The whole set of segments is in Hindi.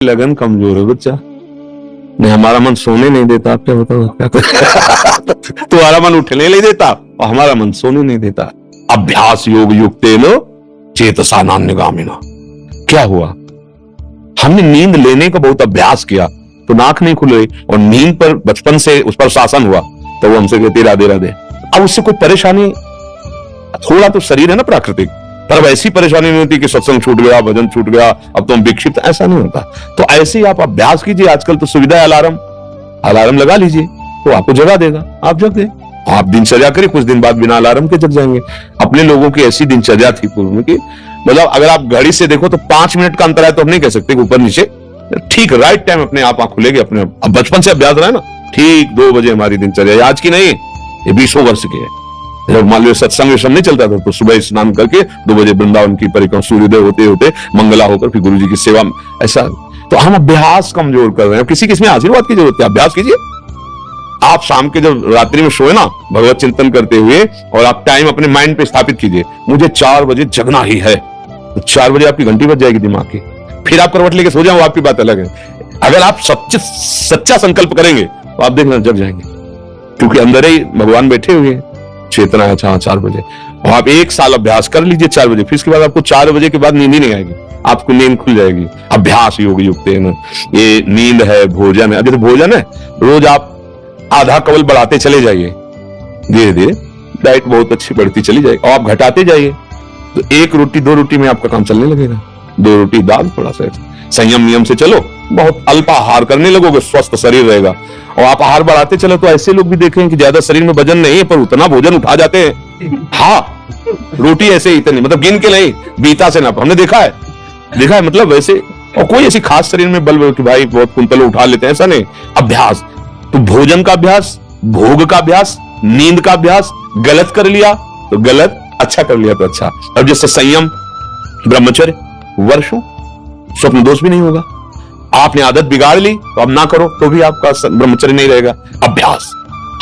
लगन कमजोर है बच्चा, नहीं हमारा मन सोने नहीं देता। आप क्या बताओ क्या तुम्हारा मन उठने नहीं देता और हमारा मन सोने नहीं देता। अभ्यास योग युक्तेन चेतसा नान्यगामिना। क्या हुआ, हमने नींद लेने का बहुत अभ्यास किया तो नाक नहीं खुल रही, और नींद पर बचपन से उस पर शासन हुआ तो वो हमसे कहती राधे राधे। अब उससे कोई परेशानी, थोड़ा तो शरीर है ना प्राकृतिक, पर वैसी परेशानी नहीं होती कि सत्संग छूट गया, भजन छूट गया, अब तुम विक्षिप्त, ऐसा नहीं होता। तो ऐसे ही आप अभ्यास कीजिए। आजकल तो सुविधा है, अलार्म लगा लीजिए तो आपको जगा देगा, आप जग गए। आप दिनचर्या करिए, कुछ दिन बाद बिना अलार्म के जग जाएंगे। अपने लोगों की ऐसी दिनचर्या थी पूर्व में कि मतलब अगर आप घड़ी से देखो तो 5 मिनट का अंतर है तो हम नहीं कह सकते ऊपर नीचे, ठीक राइट टाइम अपने आप आंख खुलेगी अपने। अब बचपन से अभ्यास रहा है ना, ठीक 2 बजे हमारी दिनचर्या, आज की नहीं, ये 20 वर्ष की है। जब मान लो सत्संग नहीं चलता था तो सुबह स्नान करके 2 बजे वृंदावन की परिक्रमा, सूर्योदय होते होते मंगला होकर फिर गुरु जी की सेवा, ऐसा। तो हम अभ्यास कमजोर कर रहे हैं। किसी किसमें आशीर्वाद की जरूरत है, अभ्यास कीजिए। आप शाम के जब रात्रि में सोए ना भगवत चिंतन करते हुए, और आप टाइम अपने माइंड पे स्थापित कीजिए, मुझे 4 बजे जगना ही है, तो 4 बजे आपकी घंटी बज जाएगी दिमाग की, फिर आप करवट लेके सो जाओ, आपकी बात अलग है। अगर आप सच्चा संकल्प करेंगे तो आप देखना जग जाएंगे, क्योंकि अंदर ही भगवान बैठे हुए हैं, चेतना है 4 बजे। और आप 1 साल अभ्यास कर लीजिए 4 बजे, फिर इसके बाद आपको 4 बजे के बाद नींद ही नहीं आएगी, आपको नींद खुल जाएगी। अभ्यास योग युक्त है ना, ये नींद है, भोजन है। अभी तो भोजन है, रोज आप आधा कवल बढ़ाते चले जाइए, धीरे धीरे डाइट बहुत अच्छी बढ़ती चली जाएगी, और आप घटाते जाइए तो 1 रोटी 2 रोटी में आपका काम चलने लगेगा। 2 रोटी दाल, थोड़ा सा संयम नियम से चलो, बहुत अल्प आहार करने लगोगे, स्वस्थ शरीर रहेगा। और आप आहार बढ़ाते चलो तो ऐसे लोग भी देखें कि ज्यादा शरीर में वजन नहीं है पर उतना भोजन उठा जाते हैं। हाँ, रोटी ऐसे इतनी, मतलब गिन के नहीं, बीता से ना, हमने देखा है मतलब वैसे। और कोई ऐसी खास शरीर में बल कि भाई बहुत कुंतल उठा लेते हैं, ऐसा नहीं। अभ्यास तो भोजन का अभ्यास, भोग का अभ्यास, नींद का अभ्यास। गलत कर लिया तो गलत, अच्छा कर लिया तो अच्छा। अब जैसे संयम, ब्रह्मचर्य, वर्षों स्वप्न दोष भी नहीं होगा। आपने आदत बिगाड़ ली तो अब ना करो तो भी आपका ब्रह्मचर्य नहीं रहेगा। अभ्यास,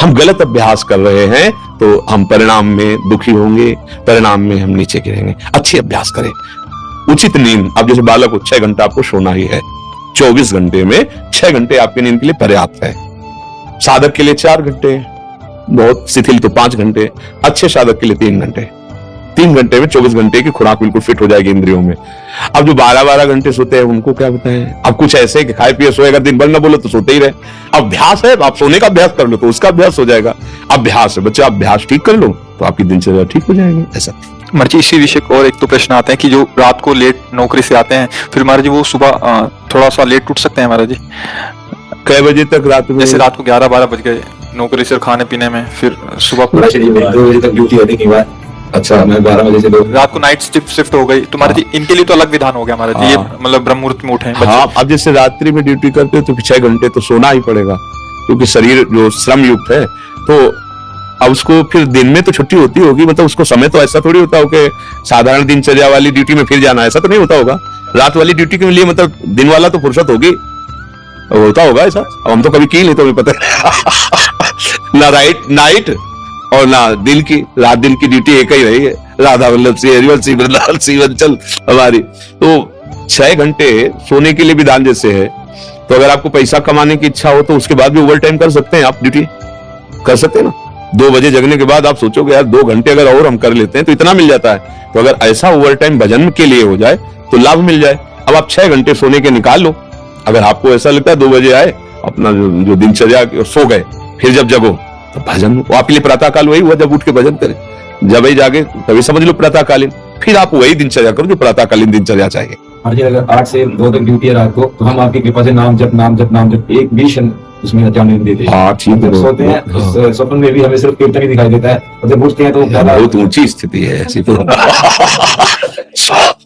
हम गलत अभ्यास कर रहे हैं तो हम परिणाम में दुखी होंगे, परिणाम में हम नीचे गिरेंगे। अच्छे अभ्यास करें। उचित नींद, अब जैसे बालक को 6 घंटा आपको सोना ही है, 24 घंटे में 6 घंटे आपकी नींद के लिए पर्याप्त है। साधक के लिए 4 घंटे, बहुत शिथिल तो 5 घंटे, अच्छे साधक के लिए 3 घंटे। 3 घंटे में 24 घंटे की खुराक बिल्कुल फिट हो जाएगी इंद्रियों में। अब जो 12-12 घंटे सोते हैं उनको क्या बताएं। अब कुछ ऐसे कि खाए पिए सोए, अगर दिन भर ना बोलो तो सोते ही रहे। अभ्यास है, आप सोने का अभ्यास कर लो तो उसका अभ्यास हो जाएगा। अभ्यास है बच्चा, अभ्यास ठीक कर लो तो आपकी दिनचर्या ठीक हो जाएगी। ऐसा महाराज जी, इसी विषय और एक तो प्रश्न आते हैं कि जो रात को लेट नौकरी से आते हैं, फिर महाराज जी वो सुबह थोड़ा सा लेट उठ सकते हैं महाराज जी? कई बजे तक रात में? जैसे रात को 11-12 बज गए नौकरी से खाने पीने में, फिर सुबह 2 बजे तक ड्यूटी होती है। अच्छा, मैं 12 बजे से रात को नाइट शिफ्ट हो गई तो महाराज जी इनके लिए तो अलग विधान हो गया महाराज जी। ये मतलब ब्रह्म मुहूर्त में उठे। हाँ, अब जैसे रात्रि में ड्यूटी करते हो तो 6 घंटे तो सोना ही पड़ेगा, क्योंकि शरीर जो श्रम युक्त है। तो अब उसको फिर दिन में तो छुट्टी होती होगी, मतलब उसको समय तो ऐसा थोड़ी होता हो कि साधारण दिनचर्या वाली ड्यूटी में फिर जाना, ऐसा तो नहीं होता होगा। रात वाली ड्यूटी के लिए मतलब दिन वाला तो फुर्सत होगी, होता होगा ऐसा। अब हम तो कभी की नहीं तो हमें पता है ना नाइट और ना दिन की, रात दिन की ड्यूटी एक ही रही है। राधा वल्लभ श्री हरिवंश श्री वृंदावन श्री वंचल हमारी। तो 6 घंटे सोने के लिए विधान जैसे है, तो अगर आपको पैसा कमाने की इच्छा हो तो उसके बाद भी ओवर टाइम कर सकते हैं, आप ड्यूटी कर सकते हैं ना। 2 बजे जगने के बाद आप सोचोगे यार 2 घंटे अगर और हम कर लेते हैं तो इतना मिल जाता है। तो अगर ऐसा ओवर टाइम भजन के लिए हो जाए तो लाभ मिल जाए। अब आप 6 घंटे सोने के निकाल लो। अगर आपको ऐसा लगता है 2 बजे आए अपना जो दिनचर्या सो गए, फिर जब जगो तो भजन, आपके लिए प्रातः काल वही हुआ जब उठ के भजन करें। जब ही जागे तभी समझ लो प्रातःकालीन, फिर आप वही दिनचर्या करो जो प्रातःकालीन दिनचर्या चाहिए। अगर 8 से 2 तक ड्यूटी है रात को, तो हम आपकी कृपा से नाम जप एक भी क्षण उसमें जाने नहीं देते। हाँ, ठीक है। सोते हैं स्वप्न में भी हमें सिर्फ कीर्तन ही दिखाई देता है, और जब उठते हैं तो बहुत ऊंची स्थिति है ऐसी।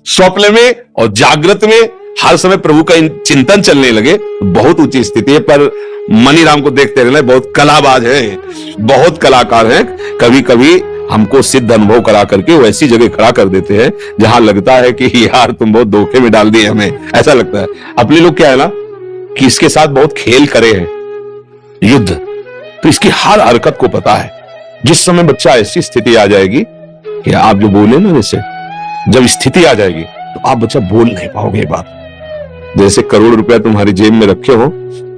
स्वप्न में और जागृत में हर समय प्रभु का चिंतन चलने लगे, बहुत ऊंची स्थिति है। पर मनी राम को देखते रहना, बहुत कलाबाज है, बहुत कलाकार हैं। कभी कभी हमको सिद्ध अनुभव करा करके वो ऐसी जगह खड़ा कर देते हैं जहां लगता है कि यार तुम बहुत धोखे में डाल दिए हमें, ऐसा लगता है। अपने लोग क्या है ना कि इसके साथ बहुत खेल करे हैं, युद्ध, तो इसकी हर हरकत को पता है। जिस समय बच्चा ऐसी स्थिति आ जाएगी कि आप जो बोले ना, जैसे जब स्थिति आ जाएगी तो आप बच्चा बोल नहीं पाओगे। बात जैसे करोड़ रुपया तुम्हारी जेब में रखे हो,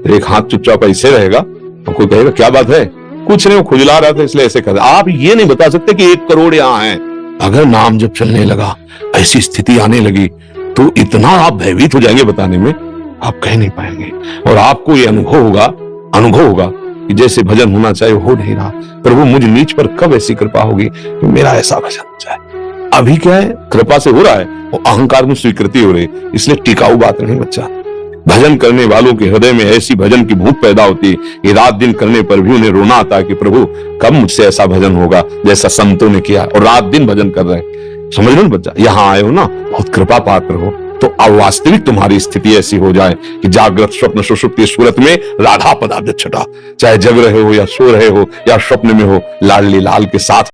एक हाथ चुपचाप ऐसे रहेगा और कोई कहेगा क्या बात है, कुछ नहीं, वो खुजला रहा था इसलिए ऐसे कर। आप ये नहीं बता सकते कि 1 करोड़ यहाँ है। अगर नाम जब चलने लगा, ऐसी स्थिति आने लगी, तो इतना आप भयभीत हो जाएंगे, बताने में आप कह नहीं पाएंगे। और आपको ये अनुभव होगा कि जैसे भजन होना चाहिए हो नहीं रहा। प्रभु मुझ नीच पर कब ऐसी कृपा होगी कि मेरा ऐसा भजन हो जाए। अभी क्या है, कृपा से हो रहा है, वो अहंकार में स्वीकृति हो रही, इसलिए टिकाऊ बात नहीं बच्चा। भजन करने वालों के हृदय में ऐसी भजन की भूख पैदा होती है कि रात दिन करने पर भी उन्हें रोना आता है कि प्रभु कब मुझसे ऐसा भजन होगा जैसा संतों ने किया, और रात दिन भजन कर रहे हैं। समझ लो ना बच्चा, यहाँ आए हो ना, बहुत कृपा पात्र हो, तो अवास्तविक तुम्हारी स्थिति ऐसी हो जाए कि जागृत स्वप्न सुषुप्ति सूरत में राधा पदार्थ छटा, चाहे जग रहे हो या सो रहे हो या स्वप्न में हो, लाडली लाल के साथ